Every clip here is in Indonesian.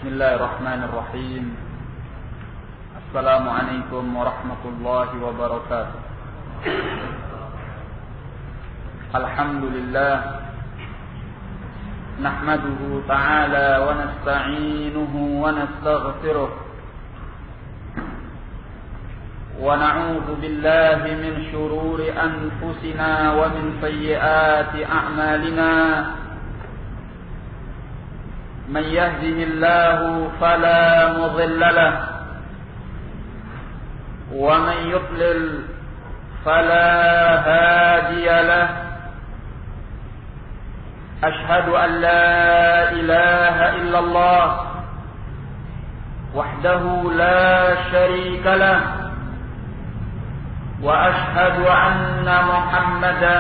Bismillahirrahmanirrahim. Assalamualaikum warahmatullahi wabarakatuh. Alhamdulillah, nahmaduhu ta'ala wa nasta'inuhu wa nastaghfiruh wa na'udzu billahi min shururi anfusina wa min sayyiati a'malina. من يهده الله فلا مضل له ومن يضلل فلا هادي له. أشهد أن لا إله إلا الله وحده لا شريك له وأشهد أن محمدا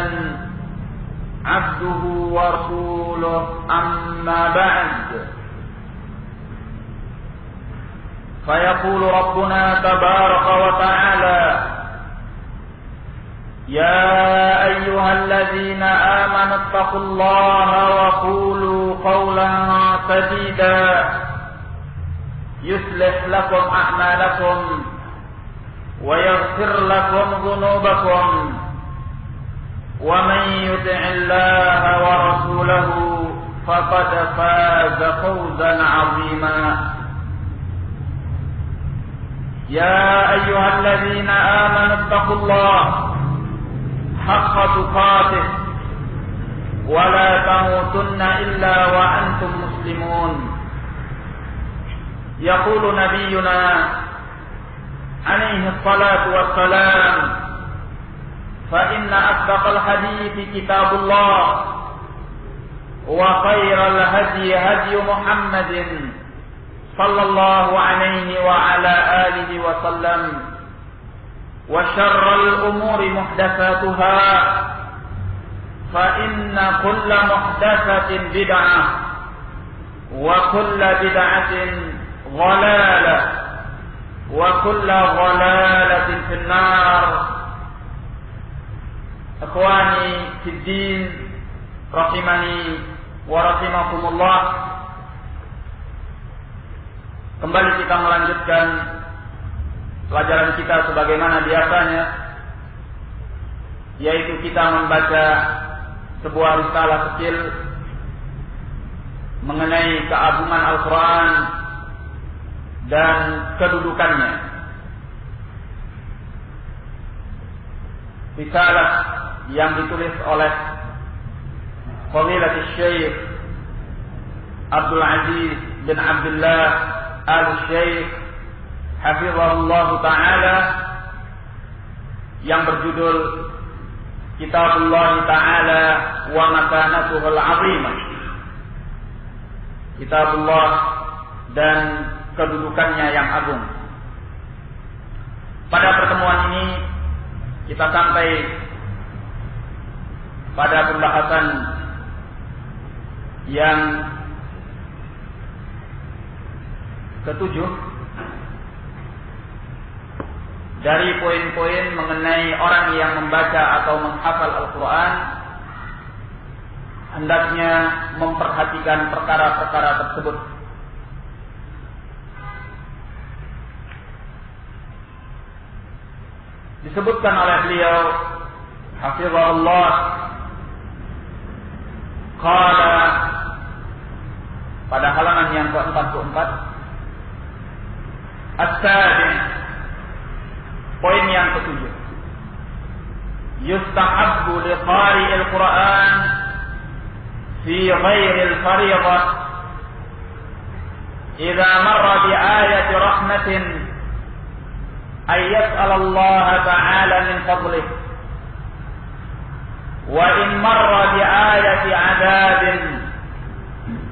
عبده ورسوله. أما بعد، فيقول ربنا تبارك وتعالى: يا أيها الذين آمنوا اتقوا الله وقولوا قولا سديدا يصلح لكم أعمالكم ويغفر لكم ذنوبكم ومن يطع الله ورسوله فقد فاز فوزا عظيما. يا أيها الذين آمنوا اتقوا الله حق تقاته ولا تموتن إلا وأنتم مسلمون. يقول نبينا عليه الصلاة والسلام: فإن أصدق الحديث كتاب الله وخير الهدي هدي محمد صلى الله عليه وعلى آله وسلم وشر الأمور محدثاتها فإن كل محدثة بدعة وكل بدعة ضلالة وكل ضلالة في النار. Ikhwani fiddin, rahimani wa rahimakumullah. Kembali kita melanjutkan pelajaran kita sebagaimana biasanya, yaitu kita membaca sebuah risalah kecil mengenai keagungan Al-Quran dan kedudukannya. Risalah yang ditulis oleh Fadilatul Syekh Abdul Aziz bin Abdullah Al-Syekh hafizahullah ta'ala, yang berjudul Kitabullah ta'ala wa makanatuhul azimah. Kitabullah dan kedudukannya yang agung. Pada pertemuan ini kita sampai pada pembahasan yang ketujuh dari poin-poin mengenai orang yang membaca atau menghafal Al-Quran hendaknya memperhatikan perkara-perkara tersebut. Disebutkan oleh beliau hafizahullah qala pada halaman yang ke-44, as-sabi', poin yang ketujuh, yustahabbu li qari'il Qur'an fi ghairil fariḍah idza marra bi ayati rahmatin ay yas'al Allah ta'ala min fadlih wa in marra bi ayati 'adabin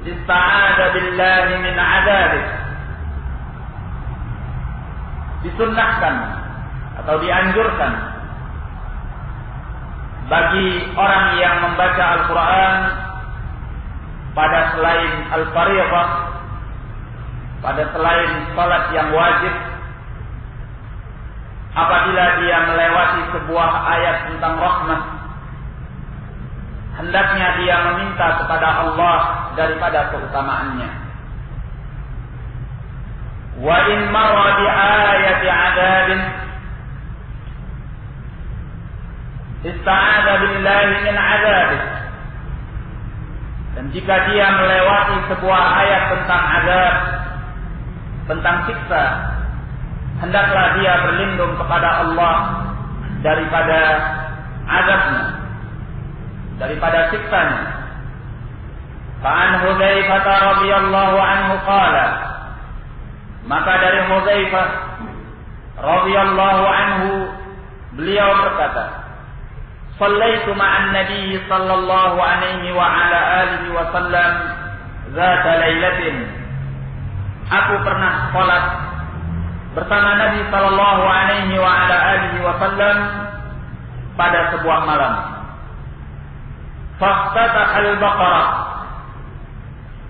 ista'adha billahi min 'adabih. Disunnahkan atau dianjurkan bagi orang yang membaca Al-Quran pada selain Al-Fariḍah, pada selain salat yang wajib, apabila dia melewati sebuah ayat tentang rahmat, hendaknya dia meminta kepada Allah daripada keutamaannya. wa in marra bi ayati 'adzabin ista'adha billahi min 'adzabih. Dan jika dia melewati sebuah ayat tentang azab, tentang siksa, hendaklah dia berlindung kepada Allah daripada azabnya, daripada siksanya. Fa'an Hudzaifah radhiyallahu anhu qala, maka dari Hudzaifah radhiyallahu anhu beliau berkata, Sallaitu ma'an Nabi sallallahu alaihi wa ala alihi wa sallam zata lailatin. Aku pernah salat bersama Nabi sallallahu alaihi wa ala alihi wa sallam pada sebuah malam. Faftataha al-Baqarah.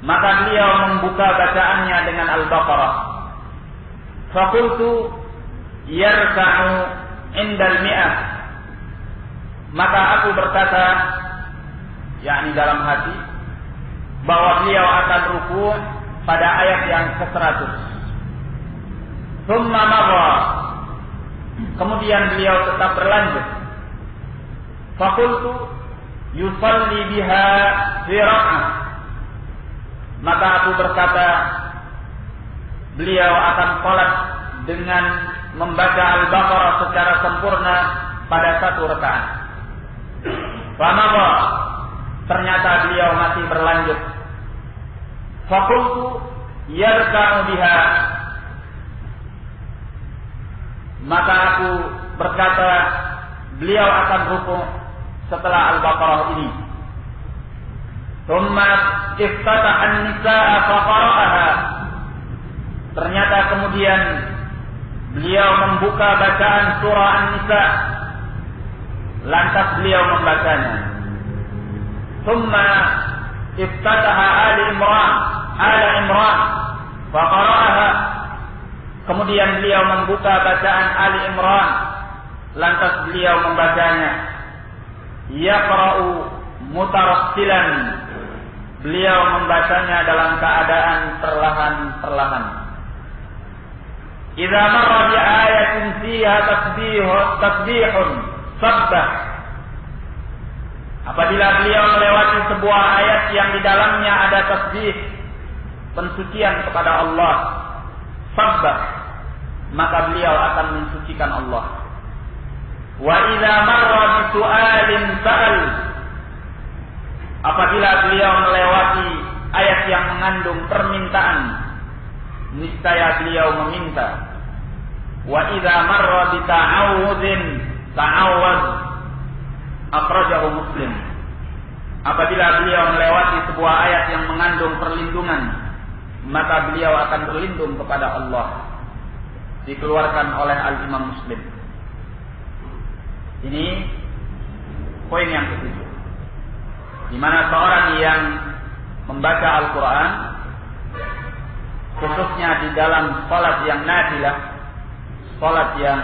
Maka beliau membuka bacaannya dengan Al-Baqarah. Faqultu yarka'u indal mi'ah. Maka aku berkata, yakni dalam hati, bahwa beliau akan ruku' pada ayat yang ke-100. Thumma marra. Kemudian beliau tetap berlanjut. Faqultu yusalli biha fi rak'ah. Maka aku berkata, beliau akan salat dengan membaca Al-Baqarah secara sempurna pada satu rakaat. Famara, ternyata beliau masih berlanjut. Faqultu yarka'u biha. Maka aku berkata, beliau akan rukuk setelah Al-Baqarah ini. Thumma iftataha an-nisaa faqara'aha. Ternyata kemudian beliau membuka bacaan surah An-Nisa, lantas beliau membacanya. Thumma iftataha Ali Imran faqara'aha. Kemudian beliau membuka bacaan Ali Imran, lantas beliau membacanya. Yaqra'u mutarassilan. Beliau membacanya dalam keadaan perlahan-perlahan. Idza marra bi ayatin fiha tasbihun sabbah. Apabila beliau melewati sebuah ayat yang di dalamnya ada tasbih, pensucian kepada Allah, sabbah, maka beliau akan mensucikan Allah. Wa idza marra bi su'alin sa'al. Apabila beliau melewati ayat yang mengandung permintaan, niscaya beliau meminta. Wa idza marra bi ta'awudzin ta'awwaz. Akhrajahu Muslim. Apabila beliau melewati sebuah ayat yang mengandung perlindungan, maka beliau akan berlindung kepada Allah. Dikeluarkan oleh Al-Imam Muslim. Ini poin yang ketujuh, di mana seorang yang membaca Al-Quran, khususnya di dalam salat yang nafilah, salat yang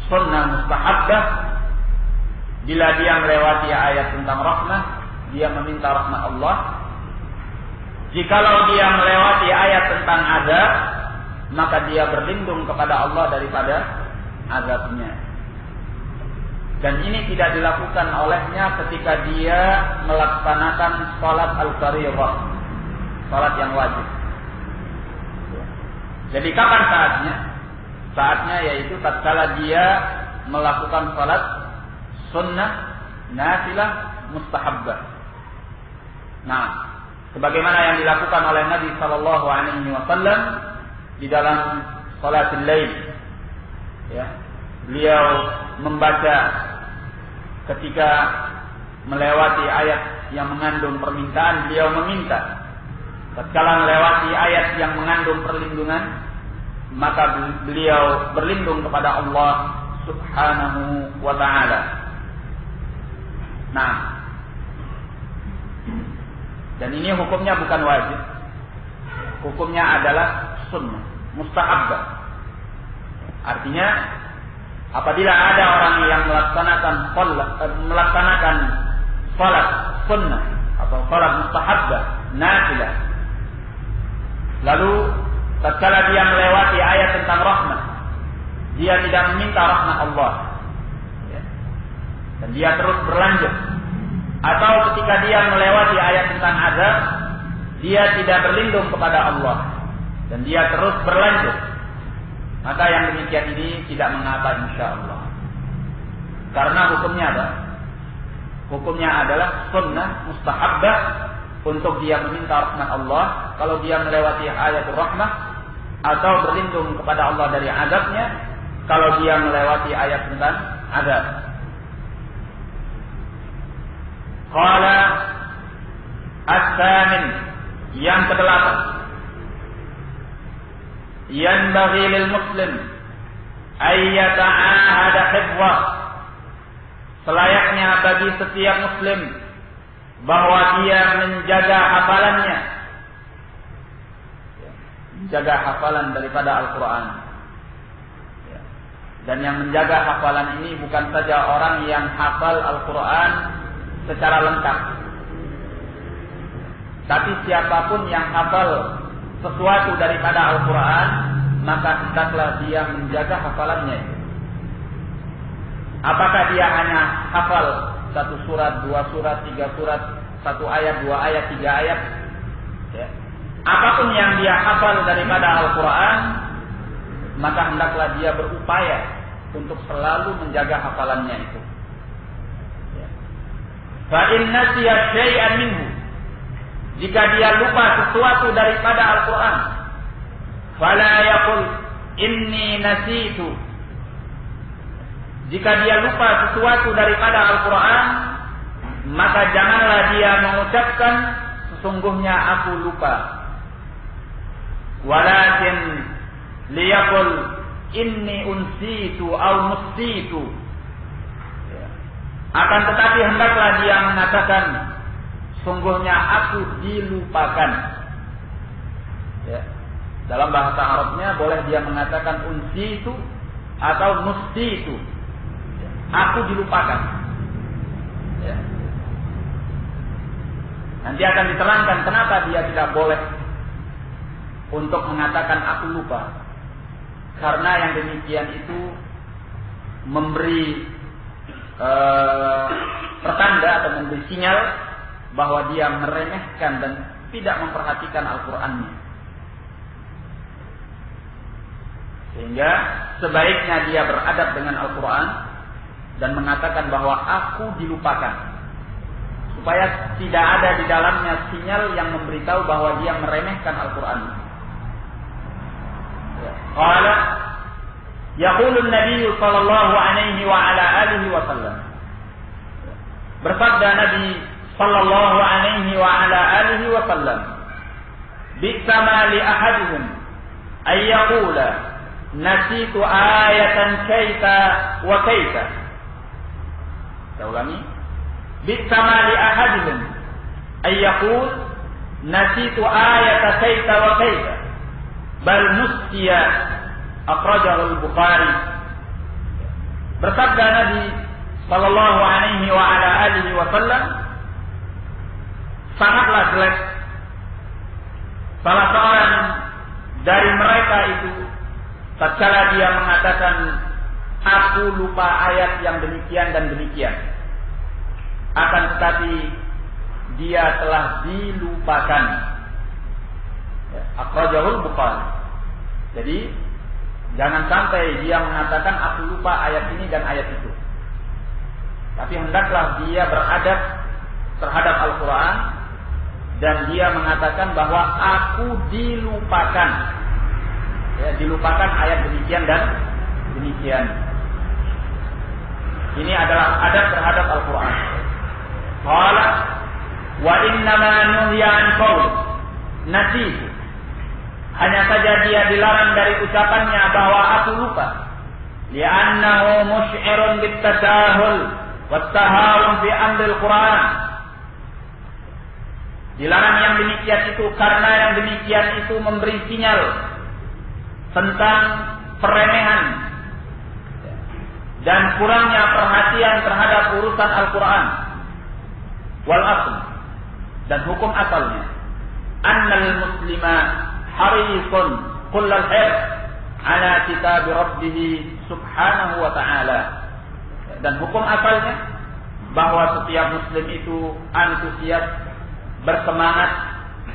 sunnah mustahabbah, bila dia melewati ayat tentang rahmah, dia meminta rahmat Allah. Jikalau dia melewati ayat tentang azab, maka dia berlindung kepada Allah daripada azabnya. Dan ini tidak dilakukan olehnya ketika dia melaksanakan salat al-fariidhah, salat yang wajib. Jadi kapan saatnya? Saatnya yaitu tatkala dia melakukan salat sunnah, nafilah, mustahabbah. Nah, sebagaimana yang dilakukan oleh Nabi sallallahu alaihi wasallam di dalam salatul lail. Ya. Beliau membaca ketika melewati ayat yang mengandung permintaan, beliau meminta. Tatkala melewati ayat yang mengandung perlindungan, maka beliau berlindung kepada Allah Subhanahu wa ta'ala. Nah, dan ini hukumnya bukan wajib. Hukumnya adalah sunnah, mustahabbah. Artinya, apabila ada orang yang melaksanakan salat sunnah atau salat mustahabbah, nafilah, lalu tatkala dia melewati ayat tentang rahmat, dia tidak meminta rahmat Allah, dan dia terus berlanjut. Atau ketika dia melewati ayat tentang azab, dia tidak berlindung kepada Allah dan dia terus berlanjut, maka yang demikian ini tidak mengapa insyaallah. Karena hukumnya apa? Hukumnya adalah sunnah mustahabbah untuk dia meminta rahmat Allah kalau dia melewati ayatul rahmah, atau berlindung kepada Allah dari azabnya kalau dia melewati ayat tentang azab. Qala as-samin, yang ke-8, yanbaghi lil muslim ay yata'ahada hifdhah, selayaknya bagi setiap muslim bahwa dia menjaga hafalannya, menjaga hafalan daripada Al-Quran. Dan yang menjaga hafalan ini bukan saja orang yang hafal Al-Quran secara lengkap, tapi siapapun yang hafal sesuatu daripada Al-Quran, maka hendaklah dia menjaga hafalannya itu. Apakah dia hanya hafal 1 surat, 2 surat, 3 surat, 1 ayat, 2 ayat, 3 ayat, ya. Apapun yang dia hafal daripada Al-Quran, maka hendaklah dia berupaya untuk selalu menjaga hafalannya itu. Fa in nasiya syai'an minhu, jika dia lupa sesuatu daripada Al-Quran, fala yaqul inni nasitu, jika dia lupa sesuatu daripada Al-Quran, maka janganlah dia mengucapkan sesungguhnya aku lupa. Walakin liyaqul inni unsitu au nusitu, akan tetapi hendaklah dia mengatakan sungguhnya aku dilupakan. Ya. Dalam bahasa Arabnya boleh dia mengatakan unsitu atau nusitu, aku dilupakan. Ya. Nanti akan diterangkan kenapa dia tidak boleh untuk mengatakan aku lupa. Karena yang demikian itu memberi pertanda atau memberi sinyal bahwa dia meremehkan dan tidak memperhatikan Al-Qur'annya. Sehingga sebaiknya dia beradab dengan Al-Qur'an dan mengatakan bahwa aku dilupakan, supaya tidak ada di dalamnya sinyal yang memberitahu bahwa dia meremehkan Al-Qur'an. Qala yaqulu an-nabiy sallallahu alaihi wa ala alihi wa sallam, bersabda Nabi sallallahu alaihi wa ala alihi wa sallam, bi'sa ma li ahadihim ay yaqula nasitu ayatan kaita wa kaita. Saya ulangi, bi'sa ma li ahadihim ay yaqul nasitu ayatan kaita wa kaita bal nusiya, akhrajahu al-Bukhari. Bersabda Nabi sallallahu alaihi wa ala alihi wa sallam, sangatlah jelek salah seorang dari mereka itu tatkala dia mengatakan aku lupa ayat yang demikian dan demikian, akan tetapi dia telah dilupakan. Akhrajahu al-Bukhari. Jadi jangan sampai dia mengatakan aku lupa ayat ini dan ayat itu, tapi hendaklah dia beradab terhadap Al-Quran dan dia mengatakan bahwa aku dilupakan, ya, dilupakan ayat demikian dan demikian. Ini adalah adab terhadap Al-Quran. Qala wa innama nuhiya an qaul nasitu, hanya saja dia dilarang dari ucapannya bahwa aku lupa, li'annahu musy'irun bit-tasahul wat-tahawun fi amril Qur'an. Dilarang yang demikian itu karena yang demikian itu memberi sinyal tentang peremehan dan kurangnya perhatian terhadap urusan Al-Quran wal asl, dan hukum asalnya annal muslima harisun kullal hirs ala kitab rabbih subhanahu wa ta'ala. Dan hukum asalnya bahwa setiap muslim itu antusias, bersemangat,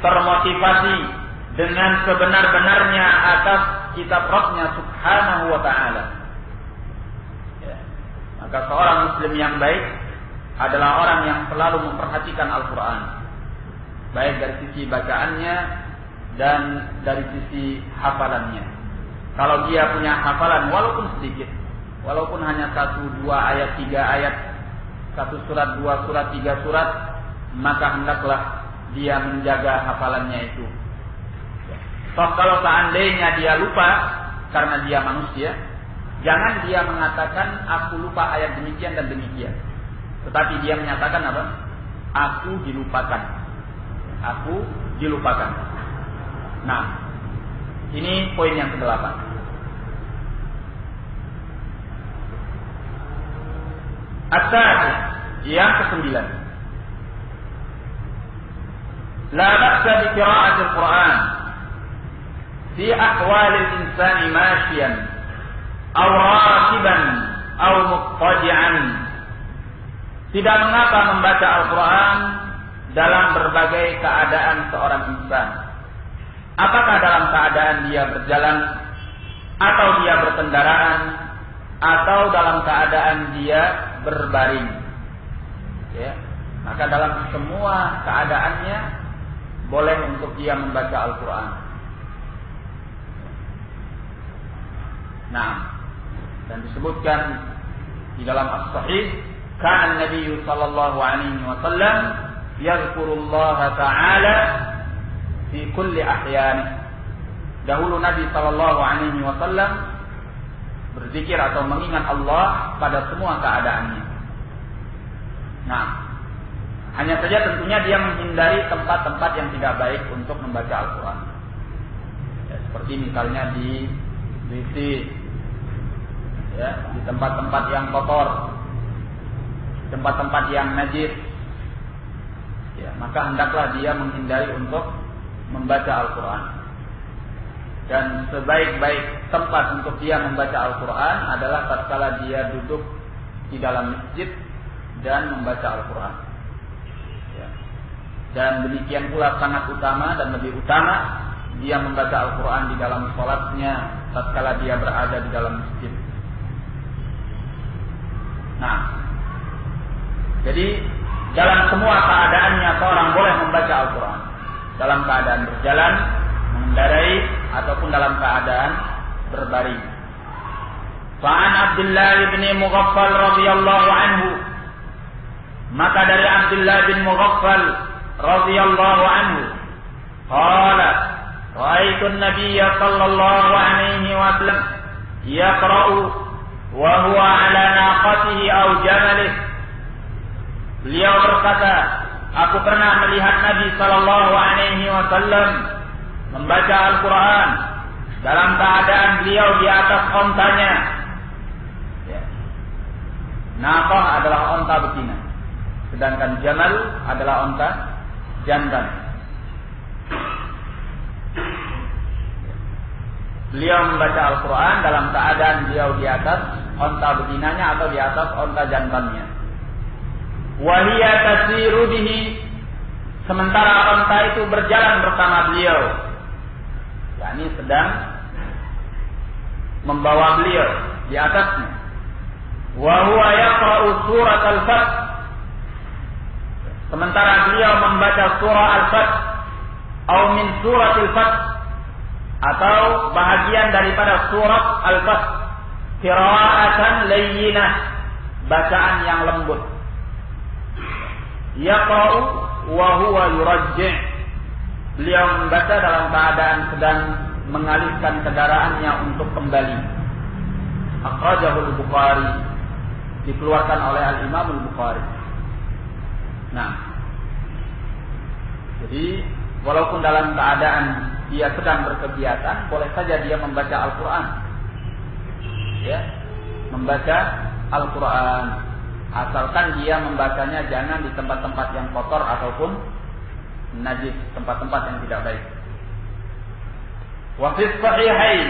termotivasi dengan sebenar-benarnya atas kitab Rabbnya subhanahu wa ta'ala. Ya. Maka seorang muslim yang baik adalah orang yang selalu memperhatikan Al-Quran, baik dari sisi bacaannya dan dari sisi hafalannya. Kalau dia punya hafalan walaupun sedikit, walaupun hanya 1, 2 ayat, 3 ayat, 1 surat, 2 surat, 3 surat, maka hendaklah dia menjaga hafalannya itu. Toh kalau seandainya dia lupa karena dia manusia, jangan dia mengatakan aku lupa ayat demikian dan demikian. Tetapi dia menyatakan apa? Aku dilupakan. Aku dilupakan. Nah, ini poin yang ke-8. At-tasi, yang ke-9. La ba'sa bi qira'atil Qur'an fi ahwalil insani masyian aw rakiban aw muqtadi'an. Tidak mengapa membaca Al-Quran dalam berbagai keadaan seorang insan. Apakah dalam keadaan dia berjalan, atau dia berkendaraan, atau dalam keadaan dia berbaring. Ya. Maka dalam semua keadaannya boleh untuk dia membaca Al-Quran. Nah, dan disebutkan di dalam As-Sahih, kana Nabi sallallahu alaihi wasallam yadhkurullaha ta'ala fi kulli ahyan. Dahulu Nabi sallallahu alaihi wasallam berzikir atau mengingat Allah pada semua keadaannya. Nah, hanya saja tentunya dia menghindari tempat-tempat yang tidak baik untuk membaca Al-Quran. Ya, seperti misalnya di WC, ya, di tempat-tempat yang kotor, tempat-tempat yang najis, ya, maka hendaklah dia menghindari untuk membaca Al-Quran. Dan sebaik-baik tempat untuk dia membaca Al-Quran adalah tatkala dia duduk di dalam masjid dan membaca Al-Quran. Ya. Dan demikian pula sangat utama dan lebih utama dia membaca Al-Quran di dalam sholatnya tatkala dia berada di dalam masjid. Nah, jadi dalam semua keadaannya seorang boleh membaca Al-Quran. Dalam keadaan berjalan, mengendarai, ataupun dalam keadaan berbaring. Fa'an Abdullah bin Mughaffal radhiyallahu anhu. Maka dari Abdullah bin Mughaffal radhiyallahu anhu, qala ra'aitu an-nabiyya sallallahu alaihi wasallam yaqra'u wa huwa 'ala naqatihi aw jamalihi. Beliau berkata, aku pernah melihat Nabi sallallahu alaihi wasallam membaca Al-Quran dalam keadaan beliau di atas ontanya. Ya. Naqah adalah onta betina, sedangkan jamal adalah onta jantan. Beliau membaca Al-Quran dalam keadaan beliau di atas onta betinanya atau di atas onta jantannya. Wahia tasiru bihi, sementara onta itu berjalan bersama beliau, yakni sedang membawa beliau di atasnya. Wa huwa yaqra'u surat al-Fath, sementara beliau membaca surah Al-Fath atau min surat Al-Fath, atau bahagian daripada surat Al-Fath, qira'atan layyinah, bacaan yang lembut. Yaqra'u wa huwa yurajji', beliau membaca dalam keadaan sedang mengalihkan kendaraannya untuk kembali. Akhrajahu al-Bukhari, dikeluarkan oleh al-Imam al-Bukhari. Nah, jadi walaupun dalam keadaan dia sedang berkegiatan, boleh saja dia membaca Al-Quran. Ya, membaca Al-Quran. Asalkan dia membacanya jangan di tempat-tempat yang kotor ataupun najis, tempat-tempat yang tidak baik. Wa fi sahihain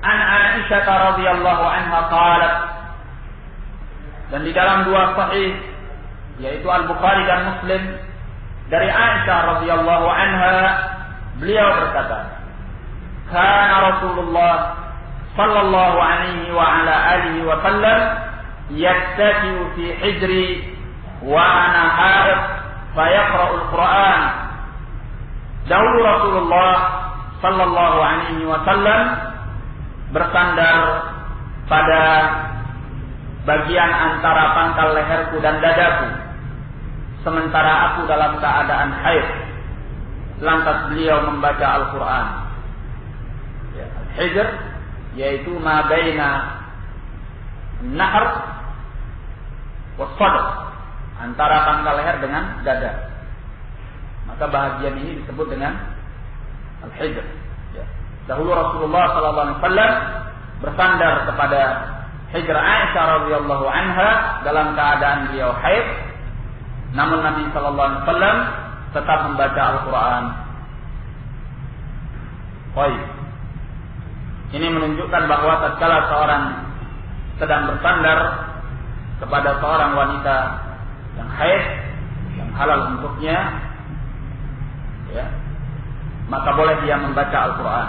an Aisyah radhiyallahu anha qalat, dan di dalam dua sahih yaitu Al-Bukhari dan Muslim dari Aisyah radhiyallahu anha, beliau berkata, kana Rasulullah sallallahu alaihi wa ala alihi wa sallam yattaki'u fi hijri wa ana haid fa yaqra'ul Qur'an. Dahulu Rasulullah sallallahu alaihi wa sallam bersandar pada bagian antara pangkal leherku dan dadaku, sementara aku dalam keadaan haid. Lantas beliau membaca Al-Quran. Hijr yaitu ma baina nahr wa sadr, antara pangkal leher dengan dada. Maka bahagian ini disebut dengan al-hijr. Dahulu Rasulullah sallallahu alaihi wasallam bersandar kepada hijr Aisyah radhiyallahu anha dalam keadaan beliau haid, namun Nabi sallallahu alaihi wasallam tetap membaca Al-Quran. Baik. Ini menunjukkan bahwa tatkala seorang sedang bersandar kepada seorang wanita yang haid, yang halal untuknya, ya, maka boleh dia membaca Al-Quran.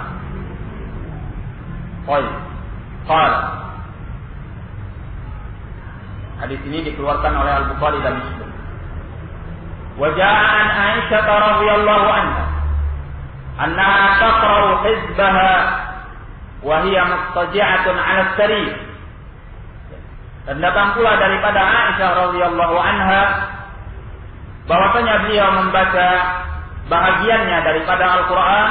Baik. Qala. Hadis ini dikeluarkan oleh Al-Bukhari dan Muslim. وجاء عن عائشة رضي الله عنها أنها تقرأ حزبها وهي مضطجعة على السرير. Dan datang pula daripada Aisyah radhiyallahu anha bahwasanya beliau membaca bahagiannya daripada Al-Quran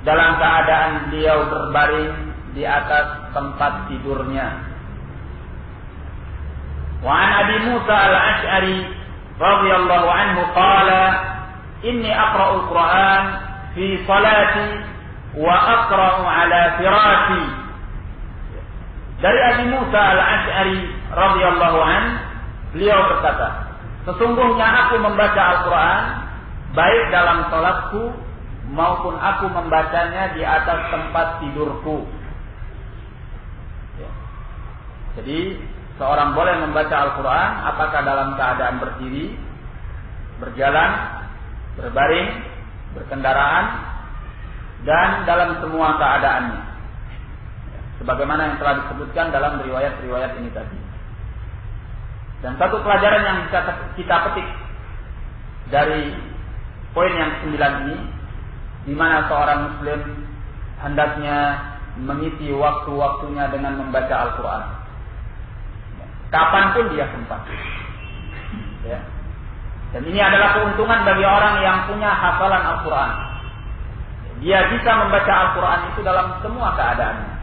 dalam keadaan beliau berbaring di atas tempat tidurnya. Wa an Abi Musa al-Ash'ari radhiyallahu anhu qala inni aqra'ul Qur'an fi salati wa aqra'u ala firashi. Dari Abi Musa al-Ash'ari radhiyallahu anhu, beliau berkata, sesungguhnya aku membaca Al-Quran baik dalam salatku maupun aku membacanya di atas tempat tidurku. Jadi seorang boleh membaca Al-Quran apakah dalam keadaan berdiri, berjalan, berbaring, berkendaraan, dan dalam semua keadaannya, sebagaimana yang telah disebutkan dalam riwayat-riwayat ini tadi. Dan satu pelajaran yang bisa kita petik dari poin yang 9 ini, di mana seorang Muslim hendaknya mengisi waktu-waktunya dengan membaca Al-Quran kapanpun dia sempat. Ya. Dan ini adalah keuntungan bagi orang yang punya hafalan Al-Quran. Dia bisa membaca Al-Quran itu dalam semua keadaan.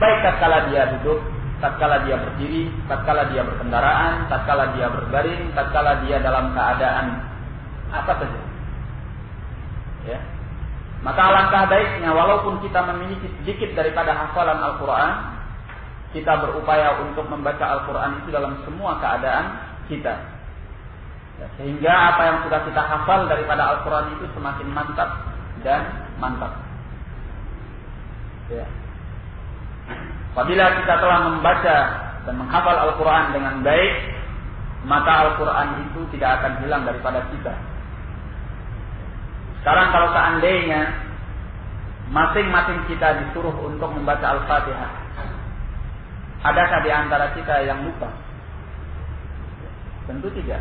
Baik tatkala dia duduk, tatkala dia berdiri, tatkala dia berkendaraan, tatkala dia berbaring, tatkala dia dalam keadaan apa saja. Ya. Maka alangkah baiknya walaupun kita memiliki sedikit daripada hafalan Al-Quran, kita berupaya untuk membaca Al-Quran itu dalam semua keadaan kita. Ya, sehingga apa yang sudah kita hafal daripada Al-Quran itu semakin mantap dan mantap. Ya. Apabila kita telah membaca dan menghafal Al-Quran dengan baik, maka Al-Quran itu tidak akan hilang daripada kita. Sekarang kalau seandainya masing-masing kita disuruh untuk membaca Al-Fatihah, adakah di antara kita yang lupa? Tentu tidak.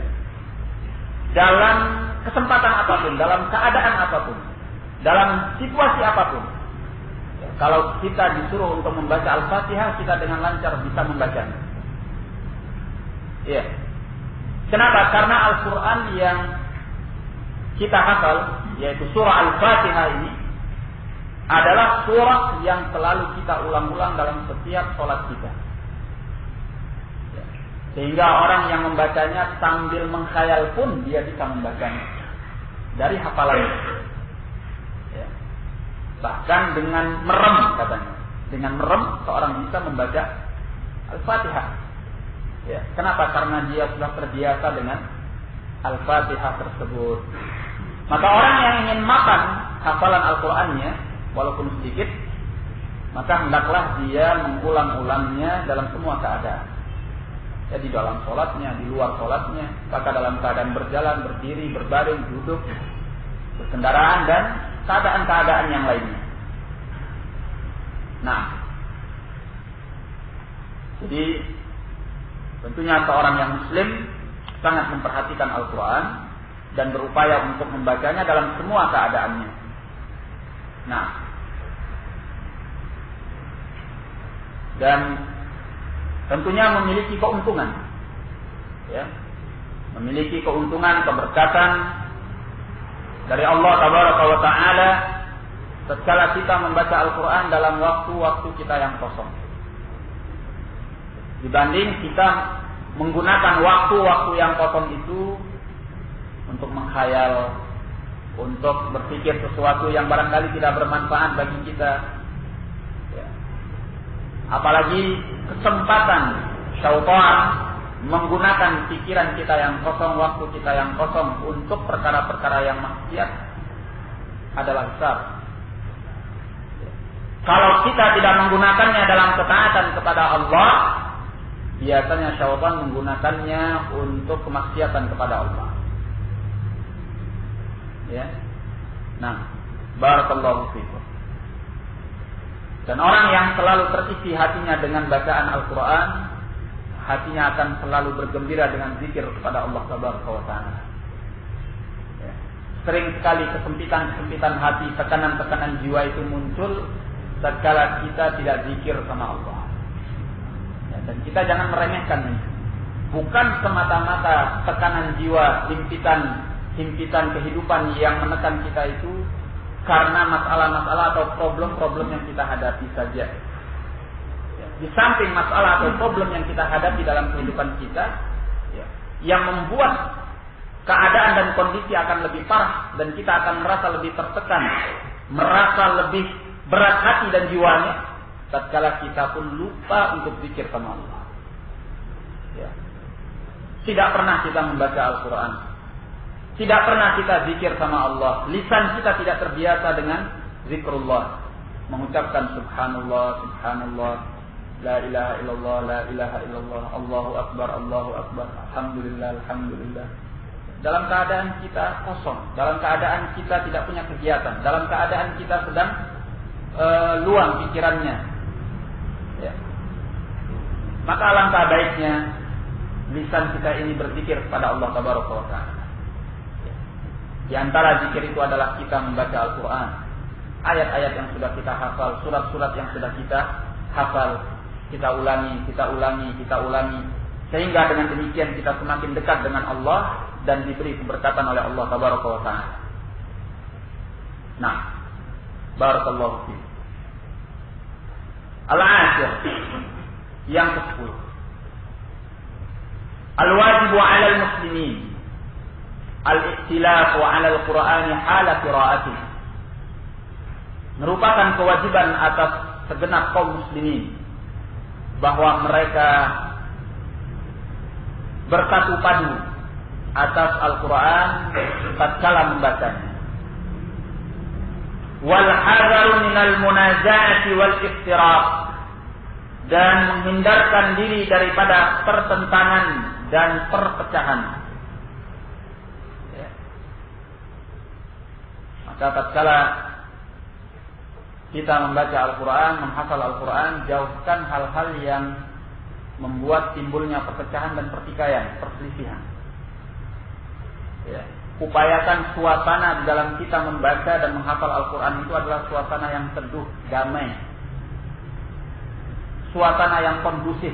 Dalam kesempatan apapun, dalam keadaan apapun, dalam situasi apapun, kalau kita disuruh untuk membaca Al-Fatihah, kita dengan lancar bisa membacanya. Iya. Kenapa? Karena Al-Quran yang kita hafal, yaitu surah Al-Fatihah ini, adalah surah yang selalu kita ulang-ulang dalam setiap sholat kita. Sehingga orang yang membacanya sambil menghayal pun dia bisa membacanya dari hafalannya. Ya. Bahkan dengan merem katanya. Dengan merem seorang bisa membaca Al-Fatihah. Ya. Kenapa? Karena dia sudah terbiasa dengan Al-Fatihah tersebut. Maka orang yang ingin makan hafalan Al-Qurannya, walaupun sedikit, maka hendaklah dia mengulang-ulangnya dalam semua keadaan. Ya, di dalam sholatnya, di luar sholatnya, maka dalam keadaan berjalan, berdiri, berbaring, duduk, berkendaraan, dan keadaan-keadaan yang lainnya. Nah, jadi tentunya seorang yang muslim sangat memperhatikan Al-Quran dan berupaya untuk membacanya dalam semua keadaannya. Nah, dan tentunya memiliki keuntungan, ya, memiliki keuntungan, keberkatan dari Allah Tabaraka wa Ta'ala tatkala kita membaca Al-Quran dalam waktu-waktu kita yang kosong, dibanding kita menggunakan waktu-waktu yang kosong itu untuk menghayal, untuk berpikir sesuatu yang barangkali tidak bermanfaat bagi kita, ya. Apalagi kesempatan syaitan menggunakan pikiran kita yang kosong, waktu kita yang kosong untuk perkara-perkara yang maksiat adalah besar. Kalau kita tidak menggunakannya dalam ketaatan kepada Allah, biasanya syaitan menggunakannya untuk kemaksiatan kepada Allah. Ya. Nah, barakallahu fiikum. Dan orang yang selalu terisi hatinya dengan bacaan Al-Quran, hatinya akan selalu bergembira dengan zikir kepada Allah Tabaraka wa Ta'ala. Ya. Sering sekali kesempitan-kesempitan hati, tekanan-tekanan jiwa itu muncul tatkala kita tidak zikir sama Allah. Ya, dan kita jangan meremehkan ini. Bukan semata-mata tekanan jiwa, himpitan kehidupan yang menekan kita itu karena masalah-masalah atau problem-problem yang kita hadapi saja. Ya, di samping masalah atau problem yang kita hadapi dalam kehidupan kita, ya, yang membuat keadaan dan kondisi akan lebih parah dan kita akan merasa lebih tertekan, merasa lebih berat hati dan jiwanya, tatkala kita pun lupa untuk zikir sama Allah. Ya. Tidak pernah kita membaca Al-Quran, tidak pernah kita zikir sama Allah, lisan kita tidak terbiasa dengan zikrullah, mengucapkan subhanallah, subhanallah, la ilaha illallah, la ilaha illallah, Allahu akbar, alhamdulillah, alhamdulillah. Dalam keadaan kita kosong, dalam keadaan kita tidak punya kegiatan, dalam keadaan kita sedang luang pikirannya, ya. Maka alangkah baiknya lisan kita ini berzikir kepada Allah Tabaraka wa Ta'ala. Di antara zikir itu adalah kita membaca Al-Quran, ayat-ayat yang sudah kita hafal, surat-surat yang sudah kita hafal, kita ulangi, sehingga dengan demikian kita semakin dekat dengan Allah dan diberi keberkatan oleh Allah Tabaraka wa Ta'ala. Nah, barakallahu fiik. Al-ashir, yang ke-10. Al-wajibu 'ala al-muslimin al-ikhtilafu 'ala al-Qur'ani hala qira'atih. Merupakan kewajiban atas segenap kaum muslimin bahwa mereka bersatu padu atas Al-Quran tatkala membacanya. Wal hadaru minal munaza'ati wal iftiraq, dan menghindarkan diri daripada pertentangan dan perpecahan. Ya. Maka tatkala kita membaca Al-Quran, menghafal Al-Quran, jauhkan hal-hal yang membuat timbulnya perpecahan dan pertikaian, perselisihan. Ya. Upayakan suasana di dalam kita membaca dan menghafal Al-Quran itu adalah suasana yang teduh, damai, suasana yang kondusif.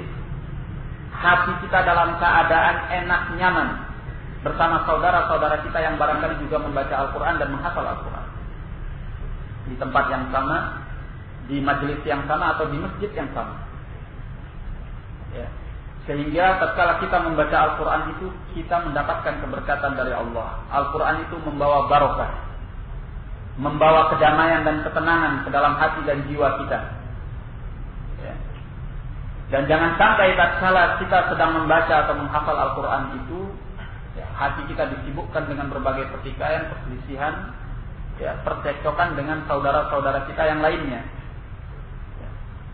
Hati kita dalam keadaan enak, nyaman bersama saudara-saudara kita yang barangkali juga membaca Al-Quran dan menghafal Al-Quran di tempat yang sama, di majelis yang sama, atau di masjid yang sama. Ya. Sehingga tatkala kita membaca Al-Quran itu, kita mendapatkan keberkatan dari Allah. Al-Quran itu membawa barokah, membawa kedamaian dan ketenangan ke dalam hati dan jiwa kita. Ya. Dan jangan sampai tatkala kita sedang membaca atau menghafal Al-Quran itu, ya, hati kita disibukkan dengan berbagai pertikaian, perselisihan, percekcokan dengan saudara-saudara kita yang lainnya.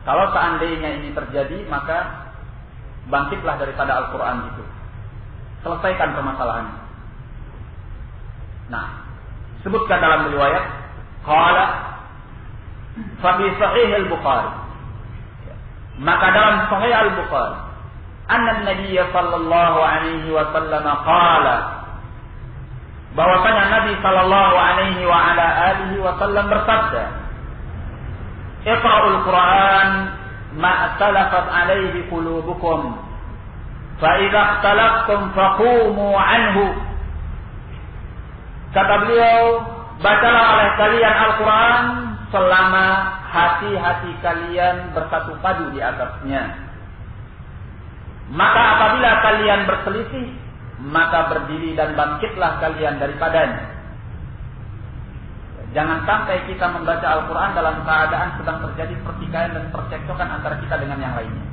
Kalau seandainya ini terjadi, maka bangkitlah daripada Al-Quran itu. Selesaikan permasalahannya. Nah, sebutkan dalam riwayat, qala fa fi sahih al-Bukhari. Maka dalam sahih al-Bukhari, anna Nabi sallallahu alaihi wasallam qala, bahwasanya Nabi sallallahu alaihi wa ala alihi wasallam bersabda, Iqra'ul Quran ma talafat alaihi qulubukum fa idza ikhtalaftum faqumu anhu. Kata beliau, bacalah oleh kalian Al-Quran selama hati-hati kalian bersatu padu di atasnya. Maka apabila kalian berselisih, maka berdiri dan bangkitlah kalian daripadanya. Jangan sampai kita membaca Al-Quran dalam keadaan sedang terjadi pertikaian dan percekcokan antara kita dengan yang lainnya.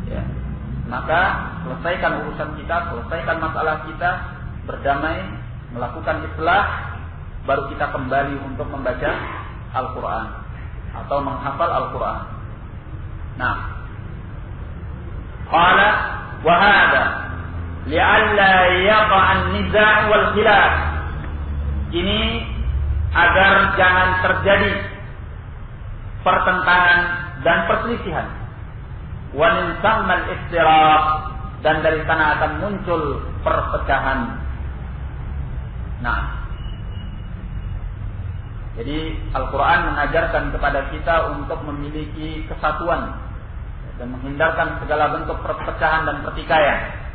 Ya. Maka selesaikan urusan kita, selesaikan masalah kita, berdamai, melakukan islah, baru kita kembali untuk membaca Al-Quran atau menghafal Al-Quran. Nah, qala wa hadha li'alla yaqa'an niza' wal khilaf. Ini agar jangan terjadi pertentangan dan perselisihan. Wa min thammal istiraq, dan dari sana akan muncul perpecahan. Nah, jadi Al-Quran mengajarkan kepada kita untuk memiliki kesatuan dan menghindarkan segala bentuk perpecahan dan pertikaian.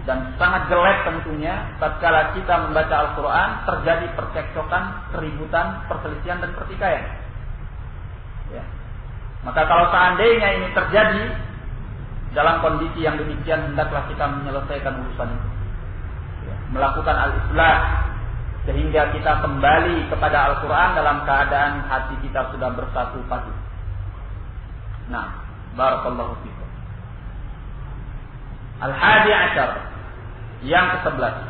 Dan sangat jelek tentunya tatkala kita membaca Al-Quran terjadi percekcokan, keributan, perselisihan dan pertikaian. Ya. Maka kalau seandainya ini terjadi dalam kondisi yang demikian, hendaklah kita menyelesaikan urusan itu. Ya. Melakukan al-islah sehingga kita kembali kepada Al-Quran dalam keadaan hati kita sudah bersatu padu. Nah, barakallahu fikum. Al-hadi asyar, yang ke-11,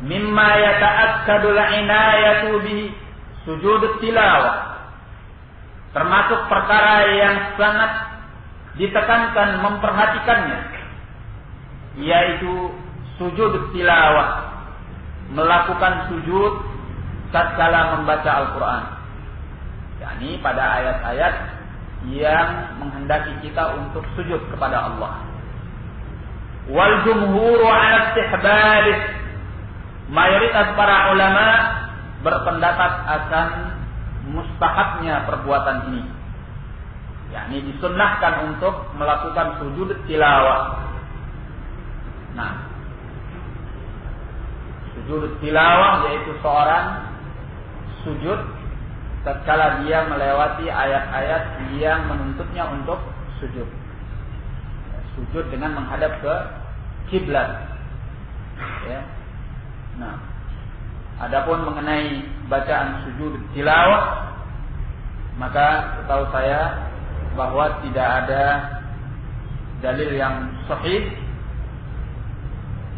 mimma yata'akkadu al-inayatu bihi sujud tilawah, termasuk perkara yang sangat ditekankan memperhatikannya, yaitu sujud tilawah, melakukan sujud tatkala membaca Al-Quran, yakni pada ayat-ayat yang menghendaki kita untuk sujud kepada Allah. Wal jumhuru 'ala istihbab, mayoritas para ulama berpendapat akan mustahabnya perbuatan ini, yakni disunnahkan untuk melakukan sujud tilawah. Nah, sujud tilawah yaitu seorang sujud tatkala dia melewati ayat-ayat yang menuntutnya untuk sujud. Sujud dengan menghadap ke kiblat. Ya. Nah, adapun mengenai bacaan sujud tilawah, maka setahu saya bahwa tidak ada dalil yang sahih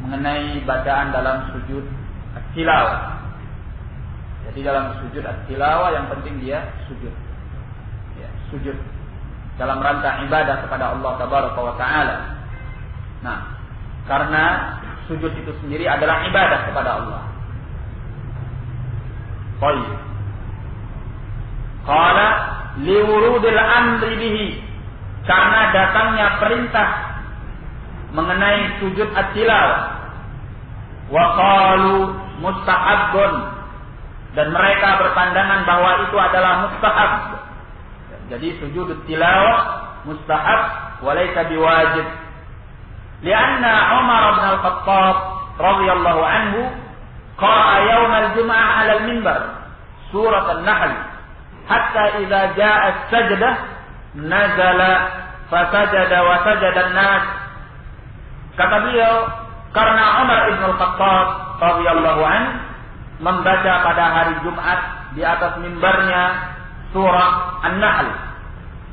mengenai bacaan dalam sujud tilawah. Jadi dalam sujud tilawah yang penting dia sujud. Ya, sujud dalam rangka ibadah kepada Allah Tabaraka wa Ta'ala. Nah, karena sujud itu sendiri adalah ibadah kepada Allah. Baik. Qala liwurudil amri bihi, karena datangnya perintah mengenai sujud at-tilawah. Wa qalu mustahabbun, dan mereka berpandangan bahwa itu adalah mustahab. Jadi sujud tilawah mustahab walaysa biwajib. Lianna Umar bin Al-Khattab radhiyallahu anhu qara'a yawm al-jum'ah 'ala al-minbar surat An-Nahl hatta idza jaa'a as-sajdah nazala fasajada wa sajada an-nas. Kata beliau, karena Umar bin Al-Khattab radhiyallahu anhu membaca pada hari Jumat di atas mimbarnya surah An-Nahl